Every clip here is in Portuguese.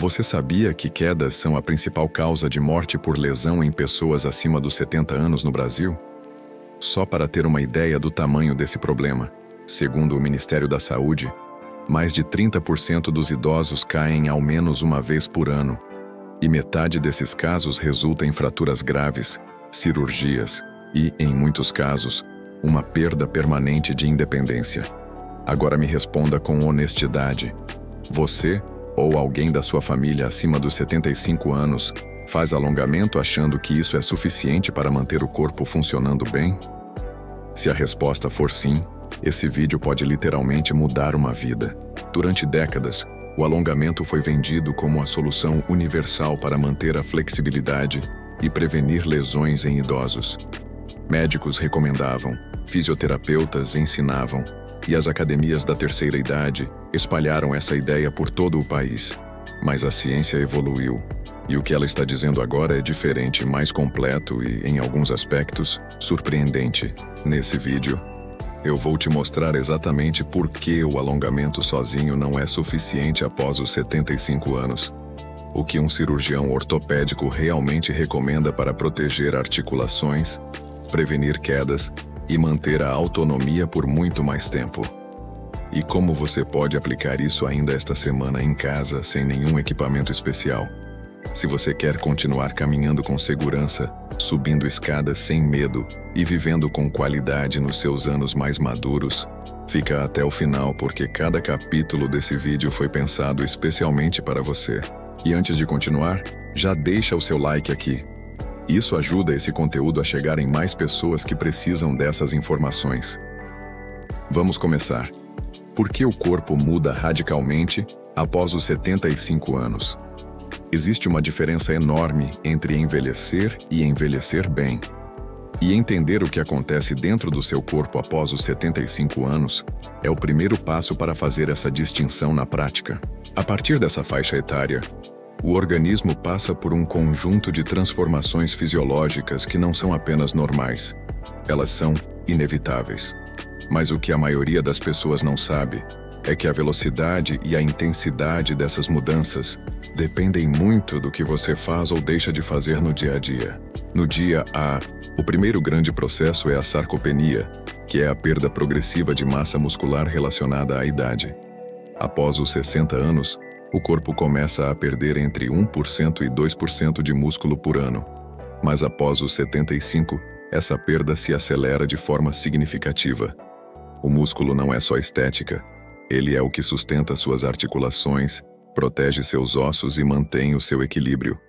Você sabia que quedas são a principal causa de morte por lesão em pessoas acima dos 70 anos no Brasil? Só para ter uma ideia do tamanho desse problema, segundo o Ministério da Saúde, mais de 30% dos idosos caem ao menos uma vez por ano, e metade desses casos resulta em fraturas graves, cirurgias e, em muitos casos, uma perda permanente de independência. Agora me responda com honestidade. Você ou alguém da sua família acima dos 75 anos faz alongamento achando que isso é suficiente para manter o corpo funcionando bem? Se a resposta for sim, esse vídeo pode literalmente mudar uma vida. Durante décadas, o alongamento foi vendido como a solução universal para manter a flexibilidade e prevenir lesões em idosos. Médicos recomendavam, fisioterapeutas ensinavam, e as academias da terceira idade espalharam essa ideia por todo o país. Mas a ciência evoluiu, e o que ela está dizendo agora é diferente, mais completo e, em alguns aspectos, surpreendente. Nesse vídeo, eu vou te mostrar exatamente por que o alongamento sozinho não é suficiente após os 75 anos. O que um cirurgião ortopédico realmente recomenda para proteger articulações, prevenir quedas e manter a autonomia por muito mais tempo. E como você pode aplicar isso ainda esta semana em casa sem nenhum equipamento especial? Se você quer continuar caminhando com segurança, subindo escadas sem medo e vivendo com qualidade nos seus anos mais maduros, fica até o final porque cada capítulo desse vídeo foi pensado especialmente para você. E antes de continuar, já deixa o seu like aqui. Isso ajuda esse conteúdo a chegar em mais pessoas que precisam dessas informações. Vamos começar. Por que o corpo muda radicalmente após os 75 anos? Existe uma diferença enorme entre envelhecer e envelhecer bem. E entender o que acontece dentro do seu corpo após os 75 anos é o primeiro passo para fazer essa distinção na prática. A partir dessa faixa etária, o organismo passa por um conjunto de transformações fisiológicas que não são apenas normais. Elas são inevitáveis. Mas o que a maioria das pessoas não sabe é que a velocidade e a intensidade dessas mudanças dependem muito do que você faz ou deixa de fazer no dia a dia. No dia A, o primeiro grande processo é a sarcopenia, que é a perda progressiva de massa muscular relacionada à idade. Após os 60 anos, o corpo começa a perder entre 1% e 2% de músculo por ano. Mas após os 75, essa perda se acelera de forma significativa. O músculo não é só estética, ele é o que sustenta suas articulações, protege seus ossos e mantém o seu equilíbrio.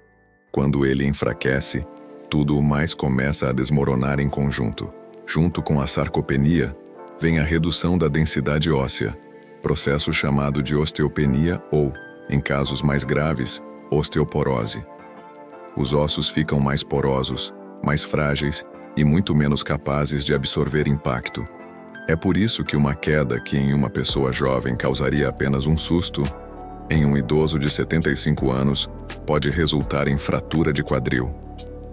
Quando ele enfraquece, tudo mais começa a desmoronar em conjunto. Junto com a sarcopenia, vem a redução da densidade óssea, processo chamado de osteopenia ou, em casos mais graves, osteoporose. Os ossos ficam mais porosos, mais frágeis e muito menos capazes de absorver impacto. É por isso que uma queda que em uma pessoa jovem causaria apenas um susto, em um idoso de 75 anos, pode resultar em fratura de quadril.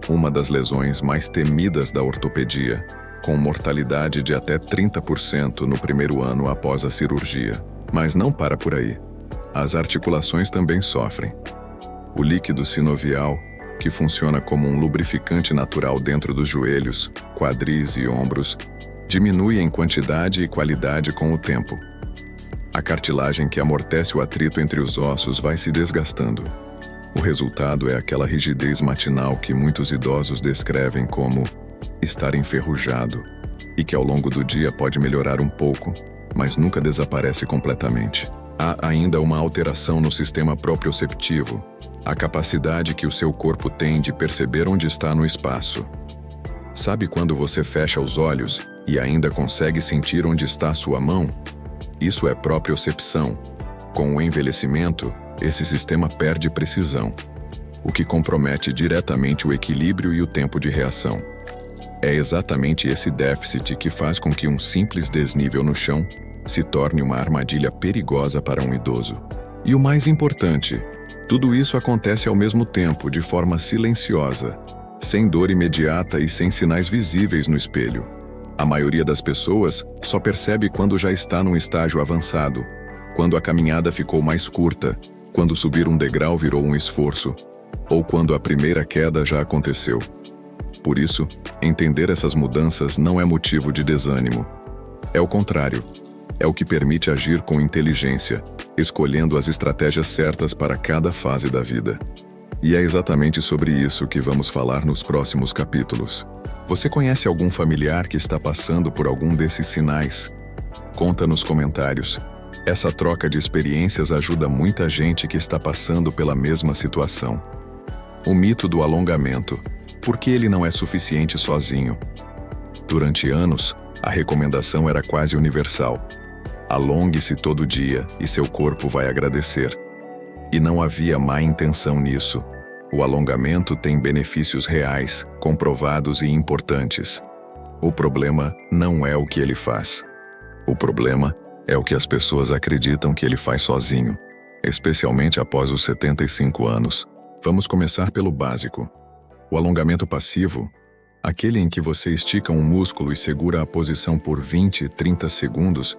Uma das lesões mais temidas da ortopedia, com mortalidade de até 30% no primeiro ano após a cirurgia. Mas não para por aí. As articulações também sofrem. O líquido sinovial, que funciona como um lubrificante natural dentro dos joelhos, quadris e ombros, diminui em quantidade e qualidade com o tempo. A cartilagem que amortece o atrito entre os ossos vai se desgastando. O resultado é aquela rigidez matinal que muitos idosos descrevem como estar enferrujado e que ao longo do dia pode melhorar um pouco, mas nunca desaparece completamente. Há ainda uma alteração no sistema proprioceptivo, a capacidade que o seu corpo tem de perceber onde está no espaço. Sabe quando você fecha os olhos e ainda consegue sentir onde está a sua mão? Isso é propriocepção. Com o envelhecimento, esse sistema perde precisão, o que compromete diretamente o equilíbrio e o tempo de reação. É exatamente esse déficit que faz com que um simples desnível no chão se torne uma armadilha perigosa para um idoso. E o mais importante, tudo isso acontece ao mesmo tempo, de forma silenciosa, sem dor imediata e sem sinais visíveis no espelho. A maioria das pessoas só percebe quando já está num estágio avançado, quando a caminhada ficou mais curta, quando subir um degrau virou um esforço, ou quando a primeira queda já aconteceu. Por isso, entender essas mudanças não é motivo de desânimo. É o contrário. É o que permite agir com inteligência, escolhendo as estratégias certas para cada fase da vida. E é exatamente sobre isso que vamos falar nos próximos capítulos. Você conhece algum familiar que está passando por algum desses sinais? Conta nos comentários. Essa troca de experiências ajuda muita gente que está passando pela mesma situação. O mito do alongamento. Por que ele não é suficiente sozinho? Durante anos, a recomendação era quase universal. Alongue-se todo dia e seu corpo vai agradecer. E não havia má intenção nisso. O alongamento tem benefícios reais, comprovados e importantes. O problema não é o que ele faz. O problema é o que as pessoas acreditam que ele faz sozinho, especialmente após os 75 anos. Vamos começar pelo básico. O alongamento passivo, aquele em que você estica um músculo e segura a posição por 20, 30 segundos,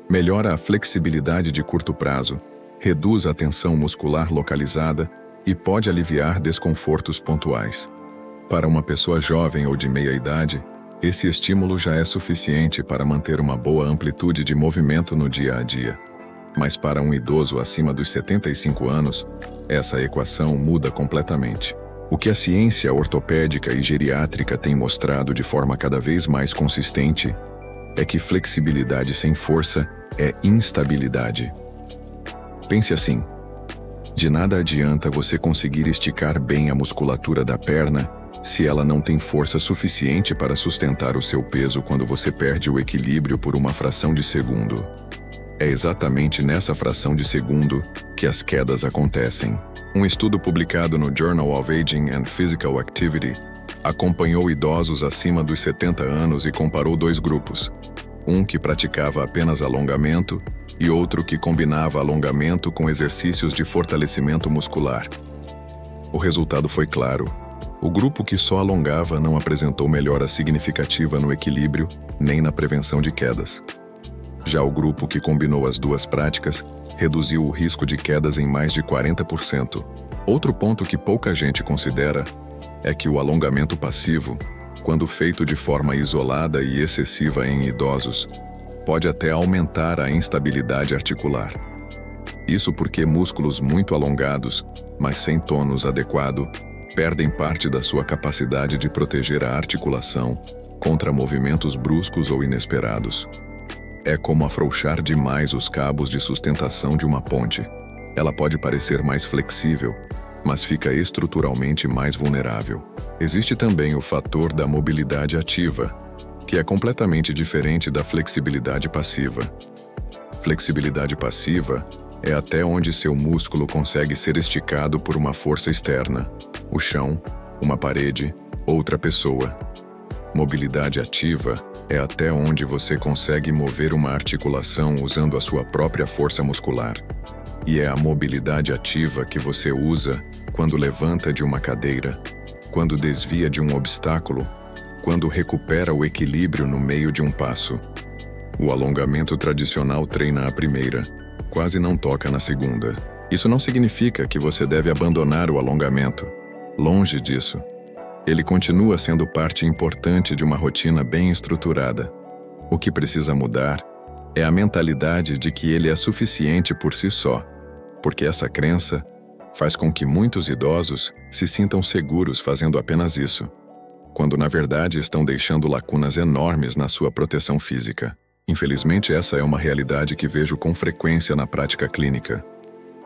melhora a flexibilidade de curto prazo, reduz a tensão muscular localizada e pode aliviar desconfortos pontuais. Para uma pessoa jovem ou de meia idade, esse estímulo já é suficiente para manter uma boa amplitude de movimento no dia a dia. Mas para um idoso acima dos 75 anos, essa equação muda completamente. O que a ciência ortopédica e geriátrica tem mostrado de forma cada vez mais consistente é que flexibilidade sem força é instabilidade. Pense assim: de nada adianta você conseguir esticar bem a musculatura da perna se ela não tem força suficiente para sustentar o seu peso quando você perde o equilíbrio por uma fração de segundo. É exatamente nessa fração de segundo que as quedas acontecem. Um estudo publicado no Journal of Aging and Physical Activity acompanhou idosos acima dos 70 anos e comparou dois grupos, um que praticava apenas alongamento e outro que combinava alongamento com exercícios de fortalecimento muscular. O resultado foi claro. O grupo que só alongava não apresentou melhora significativa no equilíbrio nem na prevenção de quedas. Já o grupo que combinou as duas práticas reduziu o risco de quedas em mais de 40%. Outro ponto que pouca gente considera é que o alongamento passivo, quando feito de forma isolada e excessiva em idosos, pode até aumentar a instabilidade articular. Isso porque músculos muito alongados, mas sem tônus adequado, perdem parte da sua capacidade de proteger a articulação contra movimentos bruscos ou inesperados. É como afrouxar demais os cabos de sustentação de uma ponte. Ela pode parecer mais flexível, mas fica estruturalmente mais vulnerável. Existe também o fator da mobilidade ativa, que é completamente diferente da flexibilidade passiva. Flexibilidade passiva é até onde seu músculo consegue ser esticado por uma força externa, o chão, uma parede, outra pessoa. Mobilidade ativa é até onde você consegue mover uma articulação usando a sua própria força muscular. E é a mobilidade ativa que você usa quando levanta de uma cadeira, quando desvia de um obstáculo, quando recupera o equilíbrio no meio de um passo. O alongamento tradicional treina a primeira, quase não toca na segunda. Isso não significa que você deve abandonar o alongamento. Longe disso. Ele continua sendo parte importante de uma rotina bem estruturada. O que precisa mudar é a mentalidade de que ele é suficiente por si só, porque essa crença faz com que muitos idosos se sintam seguros fazendo apenas isso, quando na verdade estão deixando lacunas enormes na sua proteção física. Infelizmente, essa é uma realidade que vejo com frequência na prática clínica.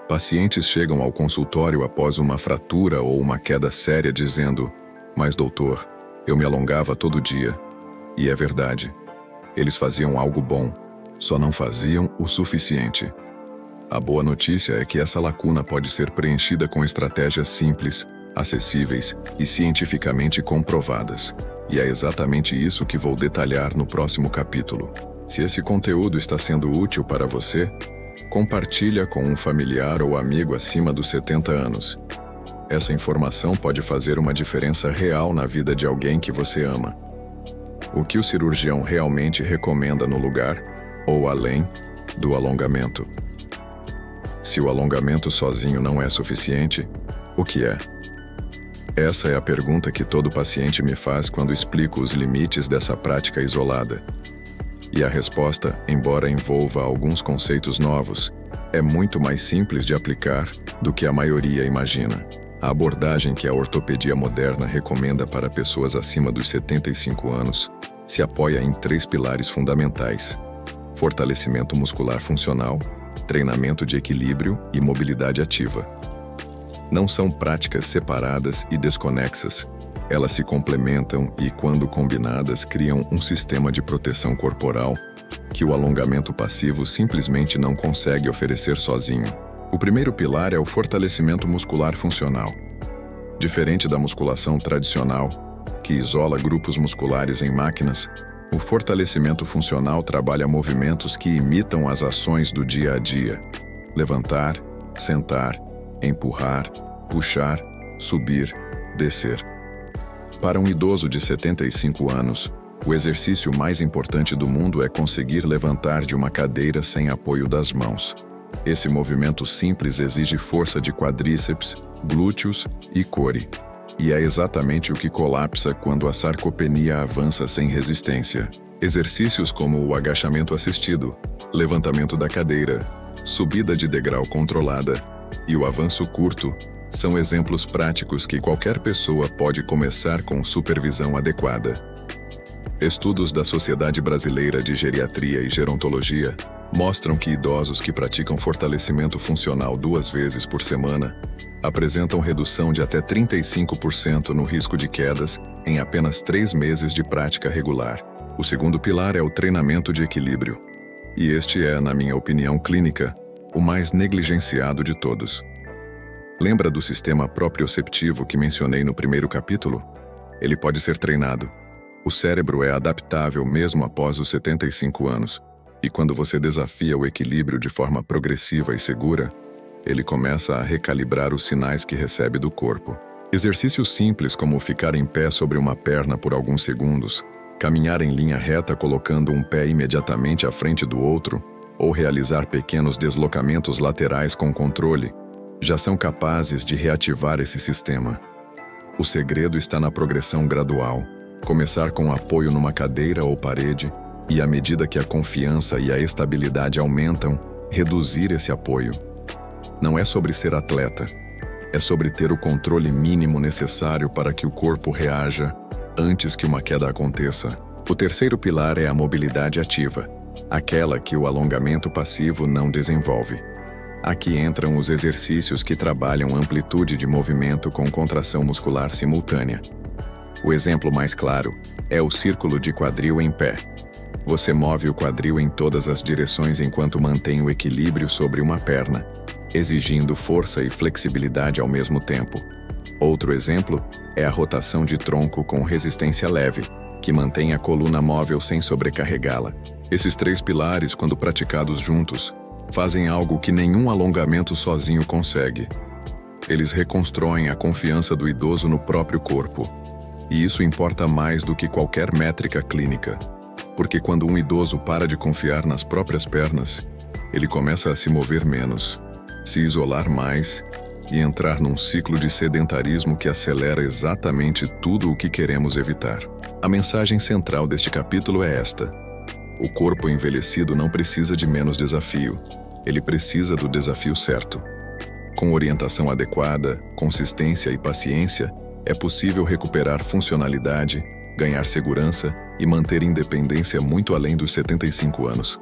Pacientes chegam ao consultório após uma fratura ou uma queda séria dizendo: "Mas doutor, eu me alongava todo dia." E é verdade. Eles faziam algo bom, só não faziam o suficiente. A boa notícia é que essa lacuna pode ser preenchida com estratégias simples, acessíveis e cientificamente comprovadas. E é exatamente isso que vou detalhar no próximo capítulo. Se esse conteúdo está sendo útil para você, compartilha com um familiar ou amigo acima dos 70 anos. Essa informação pode fazer uma diferença real na vida de alguém que você ama. O que o cirurgião realmente recomenda no lugar, ou além, do alongamento? Se o alongamento sozinho não é suficiente, o que é? Essa é a pergunta que todo paciente me faz quando explico os limites dessa prática isolada. E a resposta, embora envolva alguns conceitos novos, é muito mais simples de aplicar do que a maioria imagina. A abordagem que a ortopedia moderna recomenda para pessoas acima dos 75 anos se apoia em 3 pilares fundamentais: fortalecimento muscular funcional, treinamento de equilíbrio e mobilidade ativa. Não são práticas separadas e desconexas. Elas se complementam e, quando combinadas, criam um sistema de proteção corporal que o alongamento passivo simplesmente não consegue oferecer sozinho. O primeiro pilar é o fortalecimento muscular funcional. Diferente da musculação tradicional, que isola grupos musculares em máquinas, o fortalecimento funcional trabalha movimentos que imitam as ações do dia a dia: levantar, sentar, empurrar, puxar, subir, descer. Para um idoso de 75 anos, o exercício mais importante do mundo é conseguir levantar de uma cadeira sem apoio das mãos. Esse movimento simples exige força de quadríceps, glúteos e core. E é exatamente o que colapsa quando a sarcopenia avança sem resistência. Exercícios como o agachamento assistido, levantamento da cadeira, subida de degrau controlada e o avanço curto são exemplos práticos que qualquer pessoa pode começar com supervisão adequada. Estudos da Sociedade Brasileira de Geriatria e Gerontologia mostram que idosos que praticam fortalecimento funcional 2 vezes por semana apresentam redução de até 35% no risco de quedas em apenas 3 meses de prática regular. O segundo pilar é o treinamento de equilíbrio. E este é, na minha opinião clínica, o mais negligenciado de todos. Lembra do sistema proprioceptivo que mencionei no primeiro capítulo? Ele pode ser treinado. O cérebro é adaptável mesmo após os 75 anos, e quando você desafia o equilíbrio de forma progressiva e segura, ele começa a recalibrar os sinais que recebe do corpo. Exercícios simples como ficar em pé sobre uma perna por alguns segundos, caminhar em linha reta colocando um pé imediatamente à frente do outro, ou realizar pequenos deslocamentos laterais com controle, já são capazes de reativar esse sistema. O segredo está na progressão gradual. Começar com apoio numa cadeira ou parede e, à medida que a confiança e a estabilidade aumentam, reduzir esse apoio. Não é sobre ser atleta. É sobre ter o controle mínimo necessário para que o corpo reaja antes que uma queda aconteça. O terceiro pilar é a mobilidade ativa, aquela que o alongamento passivo não desenvolve. Aqui entram os exercícios que trabalham amplitude de movimento com contração muscular simultânea. O exemplo mais claro é o círculo de quadril em pé. Você move o quadril em todas as direções enquanto mantém o equilíbrio sobre uma perna, exigindo força e flexibilidade ao mesmo tempo. Outro exemplo é a rotação de tronco com resistência leve, que mantém a coluna móvel sem sobrecarregá-la. Esses 3 pilares, quando praticados juntos, fazem algo que nenhum alongamento sozinho consegue. Eles reconstroem a confiança do idoso no próprio corpo. E isso importa mais do que qualquer métrica clínica. Porque quando um idoso para de confiar nas próprias pernas, ele começa a se mover menos, se isolar mais e entrar num ciclo de sedentarismo que acelera exatamente tudo o que queremos evitar. A mensagem central deste capítulo é esta: o corpo envelhecido não precisa de menos desafio, ele precisa do desafio certo. Com orientação adequada, consistência e paciência, é possível recuperar funcionalidade, ganhar segurança e manter independência muito além dos 75 anos.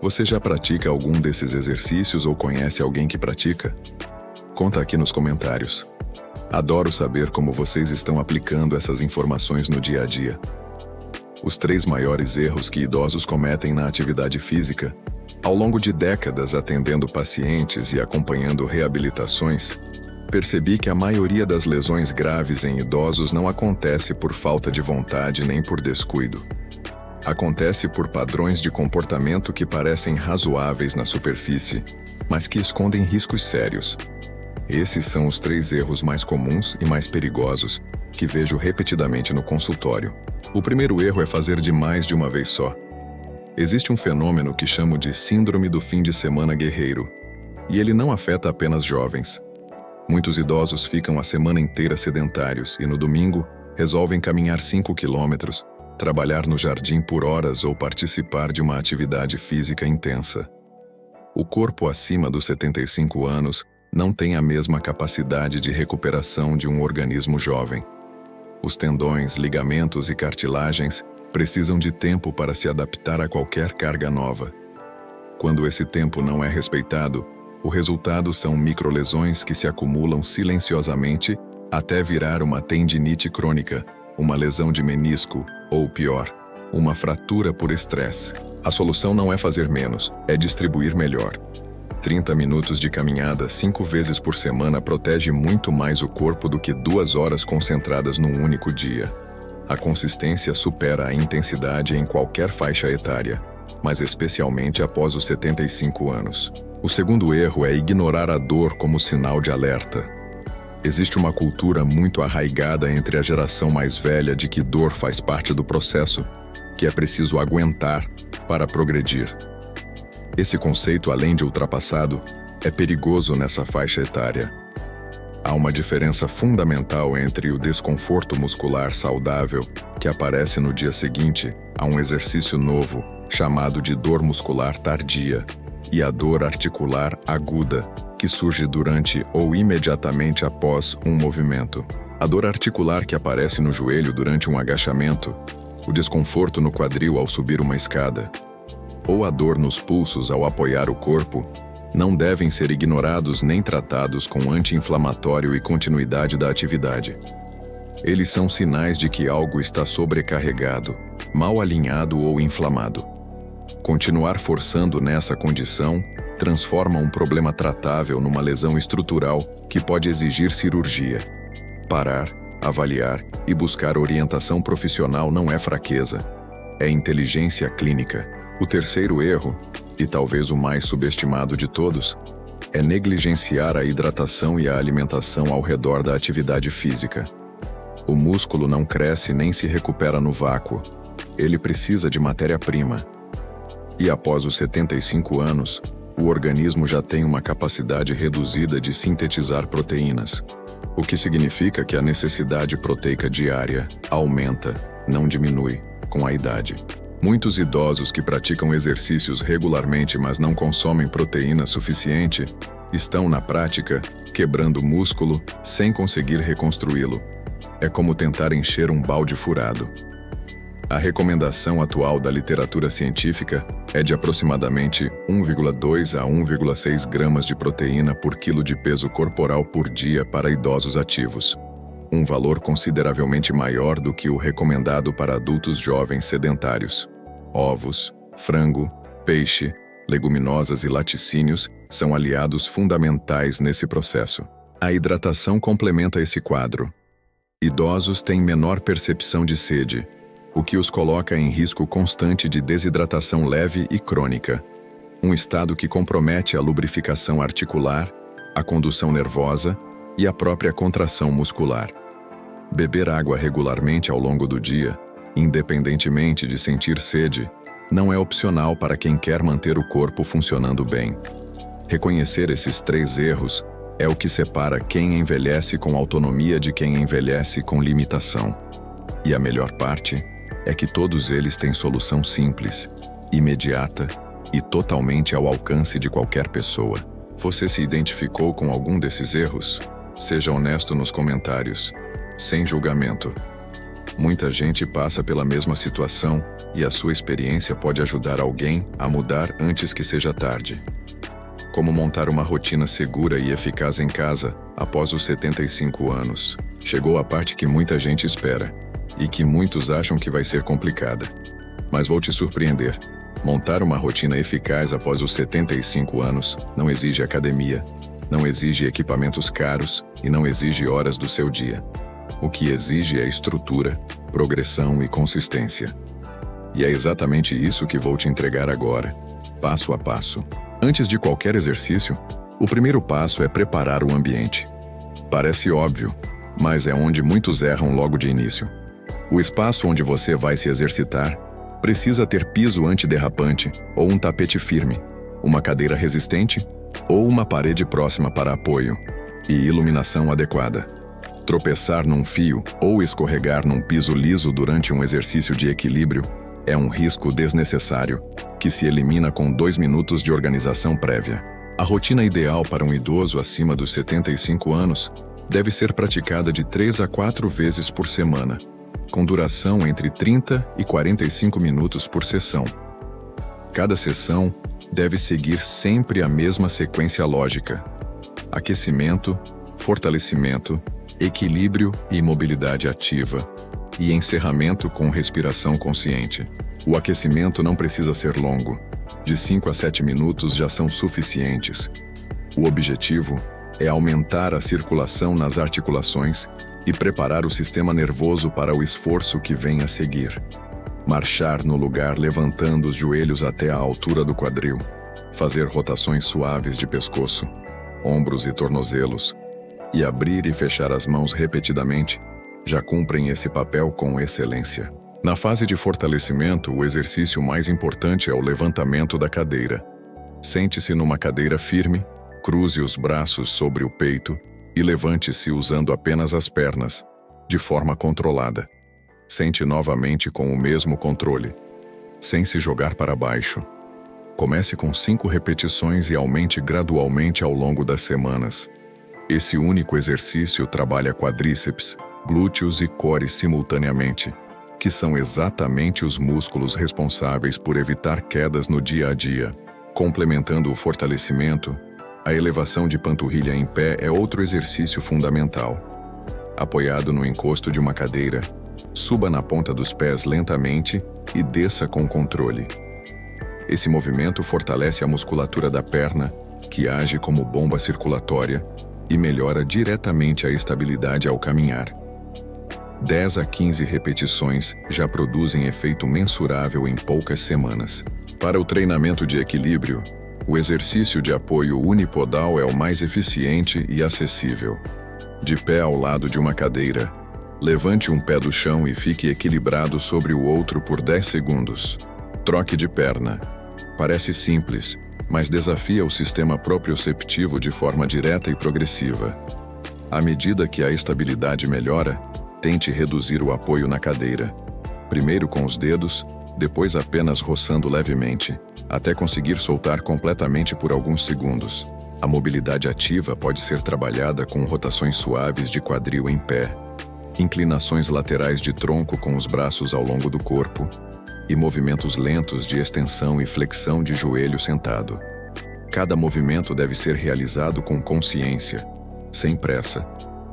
Você já pratica algum desses exercícios ou conhece alguém que pratica? Conta aqui nos comentários. Adoro saber como vocês estão aplicando essas informações no dia a dia. Os 3 maiores erros que idosos cometem na atividade física, ao longo de décadas atendendo pacientes e acompanhando reabilitações, percebi que a maioria das lesões graves em idosos não acontece por falta de vontade nem por descuido. Acontece por padrões de comportamento que parecem razoáveis na superfície, mas que escondem riscos sérios. Esses são os 3 erros mais comuns e mais perigosos que vejo repetidamente no consultório. O primeiro erro é fazer demais de uma vez só. Existe um fenômeno que chamo de síndrome do fim de semana guerreiro. E ele não afeta apenas jovens. Muitos idosos ficam a semana inteira sedentários e no domingo resolvem caminhar 5 quilômetros, trabalhar no jardim por horas ou participar de uma atividade física intensa. O corpo acima dos 75 anos não tem a mesma capacidade de recuperação de um organismo jovem. Os tendões, ligamentos e cartilagens precisam de tempo para se adaptar a qualquer carga nova. Quando esse tempo não é respeitado, o resultado são microlesões que se acumulam silenciosamente até virar uma tendinite crônica, uma lesão de menisco ou, pior, uma fratura por estresse. A solução não é fazer menos, é distribuir melhor. 30 minutos de caminhada 5 vezes por semana protege muito mais o corpo do que 2 horas concentradas num único dia. A consistência supera a intensidade em qualquer faixa etária, mas especialmente após os 75 anos. O segundo erro é ignorar a dor como sinal de alerta. Existe uma cultura muito arraigada entre a geração mais velha de que dor faz parte do processo, que é preciso aguentar para progredir. Esse conceito, além de ultrapassado, é perigoso nessa faixa etária. Há uma diferença fundamental entre o desconforto muscular saudável, que aparece no dia seguinte a um exercício novo, chamado de dor muscular tardia, e a dor articular aguda, que surge durante ou imediatamente após um movimento. A dor articular que aparece no joelho durante um agachamento, o desconforto no quadril ao subir uma escada, ou a dor nos pulsos ao apoiar o corpo, não devem ser ignorados nem tratados com anti-inflamatório e continuidade da atividade. Eles são sinais de que algo está sobrecarregado, mal alinhado ou inflamado. Continuar forçando nessa condição transforma um problema tratável numa lesão estrutural que pode exigir cirurgia. Parar, avaliar e buscar orientação profissional não é fraqueza, é inteligência clínica. O terceiro erro, e talvez o mais subestimado de todos, é negligenciar a hidratação e a alimentação ao redor da atividade física. O músculo não cresce nem se recupera no vácuo. Ele precisa de matéria-prima. E após os 75 anos, o organismo já tem uma capacidade reduzida de sintetizar proteínas, o que significa que a necessidade proteica diária aumenta, não diminui, com a idade. Muitos idosos que praticam exercícios regularmente, mas não consomem proteína suficiente, estão, na prática, quebrando músculo sem conseguir reconstruí-lo. É como tentar encher um balde furado. A recomendação atual da literatura científica é de aproximadamente 1,2 a 1,6 gramas de proteína por quilo de peso corporal por dia para idosos ativos. Um valor consideravelmente maior do que o recomendado para adultos jovens sedentários. Ovos, frango, peixe, leguminosas e laticínios são aliados fundamentais nesse processo. A hidratação complementa esse quadro. Idosos têm menor percepção de sede, o que os coloca em risco constante de desidratação leve e crônica, um estado que compromete a lubrificação articular, a condução nervosa e a própria contração muscular. Beber água regularmente ao longo do dia, independentemente de sentir sede, não é opcional para quem quer manter o corpo funcionando bem. Reconhecer esses 3 erros é o que separa quem envelhece com autonomia de quem envelhece com limitação. E a melhor parte é que todos eles têm solução simples, imediata e totalmente ao alcance de qualquer pessoa. Você se identificou com algum desses erros? Seja honesto nos comentários, sem julgamento. Muita gente passa pela mesma situação e a sua experiência pode ajudar alguém a mudar antes que seja tarde. Como montar uma rotina segura e eficaz em casa após os 75 anos? Chegou a parte que muita gente espera e que muitos acham que vai ser complicada. Mas vou te surpreender. Montar uma rotina eficaz após os 75 anos não exige academia, não exige equipamentos caros e não exige horas do seu dia. O que exige é estrutura, progressão e consistência. E é exatamente isso que vou te entregar agora, passo a passo. Antes de qualquer exercício, o primeiro passo é preparar o ambiente. Parece óbvio, mas é onde muitos erram logo de início. O espaço onde você vai se exercitar precisa ter piso antiderrapante ou um tapete firme, uma cadeira resistente ou uma parede próxima para apoio, e iluminação adequada. Tropeçar num fio ou escorregar num piso liso durante um exercício de equilíbrio é um risco desnecessário, que se elimina com 2 minutos de organização prévia. A rotina ideal para um idoso acima dos 75 anos deve ser praticada de 3 a 4 vezes por semana, com duração entre 30 e 45 minutos por sessão. Cada sessão deve seguir sempre a mesma sequência lógica: aquecimento, fortalecimento, equilíbrio e mobilidade ativa, e encerramento com respiração consciente. O aquecimento não precisa ser longo. De 5 a 7 minutos já são suficientes. O objetivo é aumentar a circulação nas articulações e preparar o sistema nervoso para o esforço que vem a seguir. Marchar no lugar levantando os joelhos até a altura do quadril. Fazer rotações suaves de pescoço, ombros e tornozelos. E abrir e fechar as mãos repetidamente já cumprem esse papel com excelência. Na fase de fortalecimento, o exercício mais importante é o levantamento da cadeira. Sente-se numa cadeira firme, cruze os braços sobre o peito e levante-se usando apenas as pernas, de forma controlada. Sente novamente com o mesmo controle, sem se jogar para baixo. Comece com 5 repetições e aumente gradualmente ao longo das semanas. Esse único exercício trabalha quadríceps, glúteos e core simultaneamente, que são exatamente os músculos responsáveis por evitar quedas no dia a dia. Complementando o fortalecimento, a elevação de panturrilha em pé é outro exercício fundamental. Apoiado no encosto de uma cadeira, suba na ponta dos pés lentamente e desça com controle. Esse movimento fortalece a musculatura da perna, que age como bomba circulatória, e melhora diretamente a estabilidade ao caminhar. 10 a 15 repetições já produzem efeito mensurável em poucas semanas. Para o treinamento de equilíbrio, o exercício de apoio unipodal é o mais eficiente e acessível. De pé ao lado de uma cadeira, levante um pé do chão e fique equilibrado sobre o outro por 10 segundos. Troque de perna. Parece simples, mas desafia o sistema proprioceptivo de forma direta e progressiva. À medida que a estabilidade melhora, tente reduzir o apoio na cadeira. Primeiro com os dedos, depois apenas roçando levemente, até conseguir soltar completamente por alguns segundos. A mobilidade ativa pode ser trabalhada com rotações suaves de quadril em pé, inclinações laterais de tronco com os braços ao longo do corpo, e movimentos lentos de extensão e flexão de joelho sentado. Cada movimento deve ser realizado com consciência, sem pressa,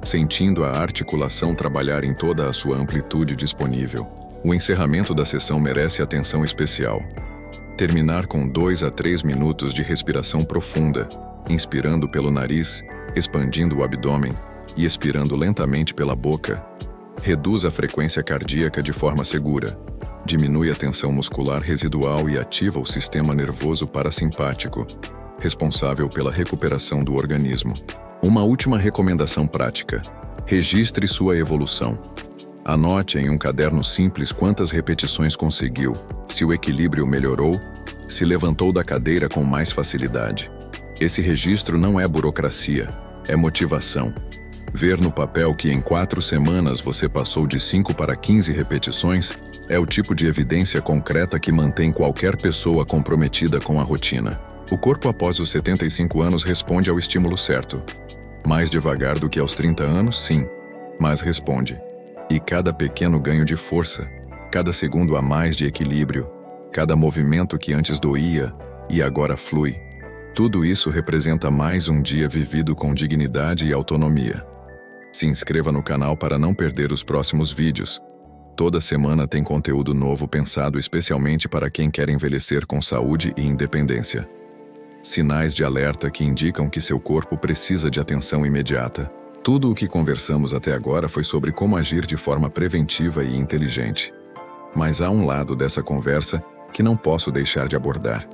sentindo a articulação trabalhar em toda a sua amplitude disponível. O encerramento da sessão merece atenção especial. Terminar com 2 a 3 minutos de respiração profunda, inspirando pelo nariz, expandindo o abdômen e expirando lentamente pela boca, reduz a frequência cardíaca de forma segura, diminui a tensão muscular residual e ativa o sistema nervoso parasimpático, responsável pela recuperação do organismo. Uma última recomendação prática: registre sua evolução. Anote em um caderno simples quantas repetições conseguiu, se o equilíbrio melhorou, se levantou da cadeira com mais facilidade. Esse registro não é burocracia, é motivação. Ver no papel que em 4 semanas você passou de 5 para 15 repetições é o tipo de evidência concreta que mantém qualquer pessoa comprometida com a rotina. O corpo após os 75 anos responde ao estímulo certo. Mais devagar do que aos 30 anos, sim, mas responde. E cada pequeno ganho de força, cada segundo a mais de equilíbrio, cada movimento que antes doía e agora flui, tudo isso representa mais um dia vivido com dignidade e autonomia. Se inscreva no canal para não perder os próximos vídeos. Toda semana tem conteúdo novo pensado especialmente para quem quer envelhecer com saúde e independência. Sinais de alerta que indicam que seu corpo precisa de atenção imediata. Tudo o que conversamos até agora foi sobre como agir de forma preventiva e inteligente. Mas há um lado dessa conversa que não posso deixar de abordar,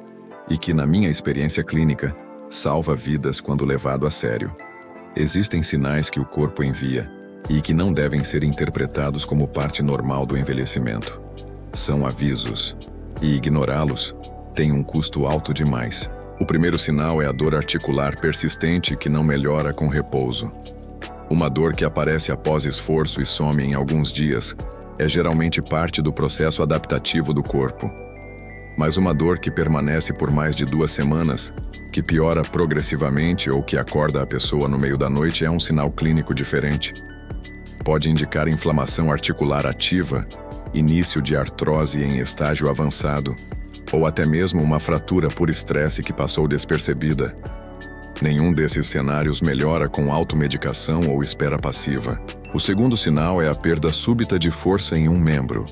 e que, na minha experiência clínica, salva vidas quando levado a sério. Existem sinais que o corpo envia e que não devem ser interpretados como parte normal do envelhecimento. São avisos, e ignorá-los tem um custo alto demais. O primeiro sinal é a dor articular persistente que não melhora com repouso. Uma dor que aparece após esforço e some em alguns dias é geralmente parte do processo adaptativo do corpo. Mas uma dor que permanece por mais de 2 semanas, que piora progressivamente ou que acorda a pessoa no meio da noite é um sinal clínico diferente. Pode indicar inflamação articular ativa, início de artrose em estágio avançado, ou até mesmo uma fratura por estresse que passou despercebida. Nenhum desses cenários melhora com automedicação ou espera passiva. O segundo sinal é a perda súbita de força em um membro.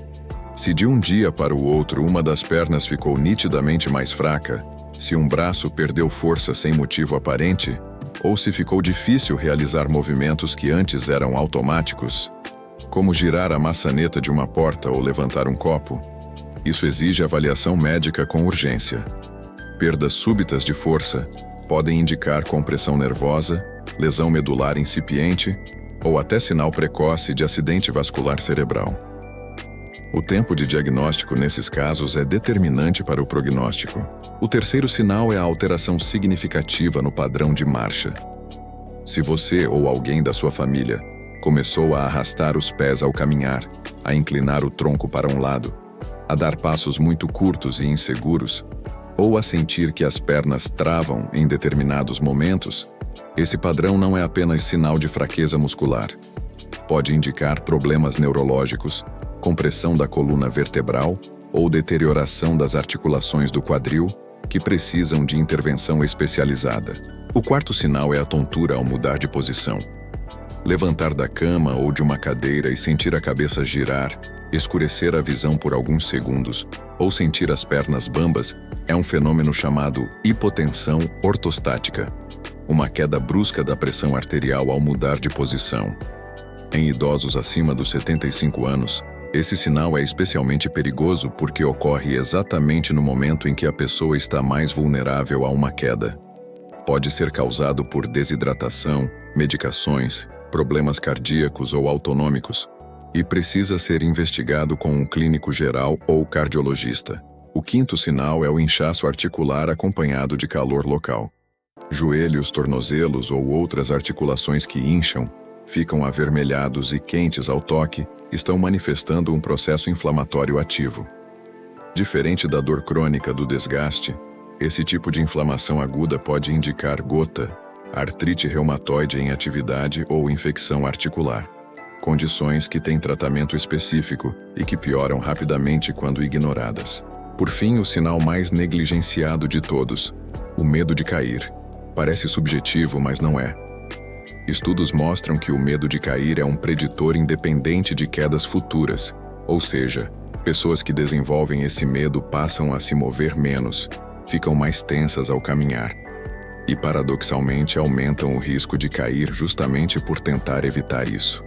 Se de um dia para o outro uma das pernas ficou nitidamente mais fraca, se um braço perdeu força sem motivo aparente, ou se ficou difícil realizar movimentos que antes eram automáticos, como girar a maçaneta de uma porta ou levantar um copo, isso exige avaliação médica com urgência. Perdas súbitas de força podem indicar compressão nervosa, lesão medular incipiente ou até sinal precoce de acidente vascular cerebral. O tempo de diagnóstico nesses casos é determinante para o prognóstico. O terceiro sinal é a alteração significativa no padrão de marcha. Se você ou alguém da sua família começou a arrastar os pés ao caminhar, a inclinar o tronco para um lado, a dar passos muito curtos e inseguros, ou a sentir que as pernas travam em determinados momentos, esse padrão não é apenas sinal de fraqueza muscular. Pode indicar problemas neurológicos, compressão da coluna vertebral ou deterioração das articulações do quadril, que precisam de intervenção especializada. O quarto sinal é a tontura ao mudar de posição. Levantar da cama ou de uma cadeira e sentir a cabeça girar, escurecer a visão por alguns segundos ou sentir as pernas bambas é um fenômeno chamado hipotensão ortostática, uma queda brusca da pressão arterial ao mudar de posição. Em idosos acima dos 75 anos, esse sinal é especialmente perigoso porque ocorre exatamente no momento em que a pessoa está mais vulnerável a uma queda. Pode ser causado por desidratação, medicações, problemas cardíacos ou autonômicos, e precisa ser investigado com um clínico geral ou cardiologista. O quinto sinal é o inchaço articular acompanhado de calor local. Joelhos, tornozelos ou outras articulações que incham, ficam avermelhados e quentes ao toque, estão manifestando um processo inflamatório ativo. Diferente da dor crônica do desgaste, esse tipo de inflamação aguda pode indicar gota, artrite reumatoide em atividade ou infecção articular. Condições que têm tratamento específico e que pioram rapidamente quando ignoradas. Por fim, o sinal mais negligenciado de todos, o medo de cair. Parece subjetivo, mas não é. Estudos mostram que o medo de cair é um preditor independente de quedas futuras, ou seja, pessoas que desenvolvem esse medo passam a se mover menos, ficam mais tensas ao caminhar e, paradoxalmente, aumentam o risco de cair justamente por tentar evitar isso.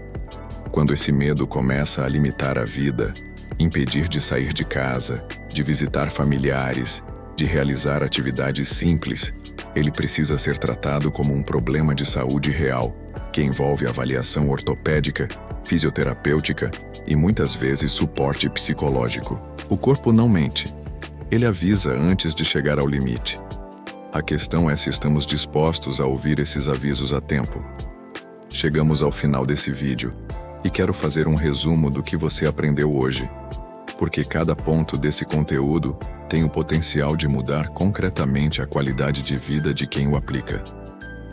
Quando esse medo começa a limitar a vida, impedir de sair de casa, de visitar familiares, de realizar atividades simples, ele precisa ser tratado como um problema de saúde real, que envolve avaliação ortopédica, fisioterapêutica e muitas vezes suporte psicológico. O corpo não mente. Ele avisa antes de chegar ao limite. A questão é se estamos dispostos a ouvir esses avisos a tempo. Chegamos ao final desse vídeo e quero fazer um resumo do que você aprendeu hoje, porque cada ponto desse conteúdo tem o potencial de mudar concretamente a qualidade de vida de quem o aplica.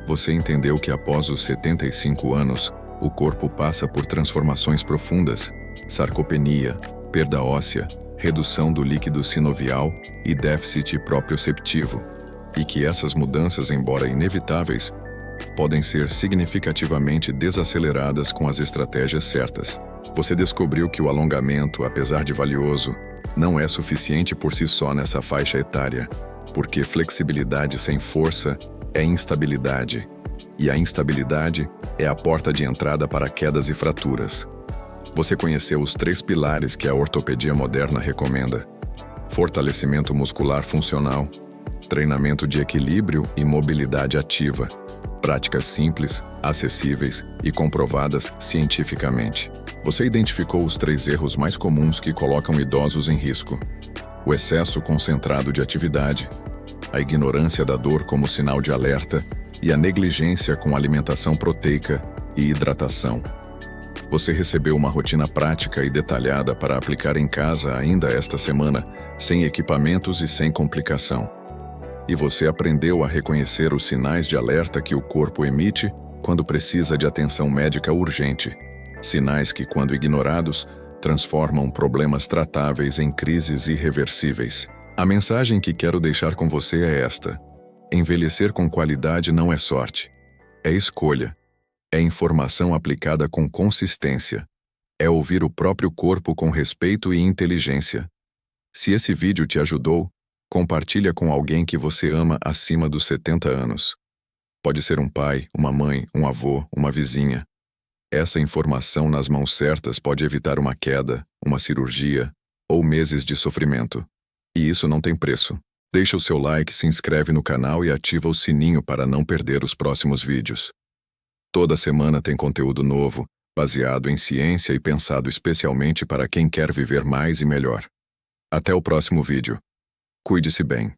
Você entendeu que após os 75 anos, o corpo passa por transformações profundas, sarcopenia, perda óssea, redução do líquido sinovial e déficit proprioceptivo, e que essas mudanças, embora inevitáveis, podem ser significativamente desaceleradas com as estratégias certas. Você descobriu que o alongamento, apesar de valioso, não é suficiente por si só nessa faixa etária, porque flexibilidade sem força é instabilidade, e a instabilidade é a porta de entrada para quedas e fraturas. Você conheceu os 3 pilares que a ortopedia moderna recomenda: fortalecimento muscular funcional, treinamento de equilíbrio e mobilidade ativa, práticas simples, acessíveis e comprovadas cientificamente. Você identificou os 3 erros mais comuns que colocam idosos em risco: o excesso concentrado de atividade, a ignorância da dor como sinal de alerta e a negligência com alimentação proteica e hidratação. Você recebeu uma rotina prática e detalhada para aplicar em casa ainda esta semana, sem equipamentos e sem complicação. E você aprendeu a reconhecer os sinais de alerta que o corpo emite quando precisa de atenção médica urgente. Sinais que, quando ignorados, transformam problemas tratáveis em crises irreversíveis. A mensagem que quero deixar com você é esta: envelhecer com qualidade não é sorte, é escolha. É informação aplicada com consistência. É ouvir o próprio corpo com respeito e inteligência. Se esse vídeo te ajudou, compartilha com alguém que você ama acima dos 70 anos. Pode ser um pai, uma mãe, um avô, uma vizinha. Essa informação nas mãos certas pode evitar uma queda, uma cirurgia ou meses de sofrimento. E isso não tem preço. Deixa o seu like, se inscreve no canal e ativa o sininho para não perder os próximos vídeos. Toda semana tem conteúdo novo, baseado em ciência e pensado especialmente para quem quer viver mais e melhor. Até o próximo vídeo. Cuide-se bem.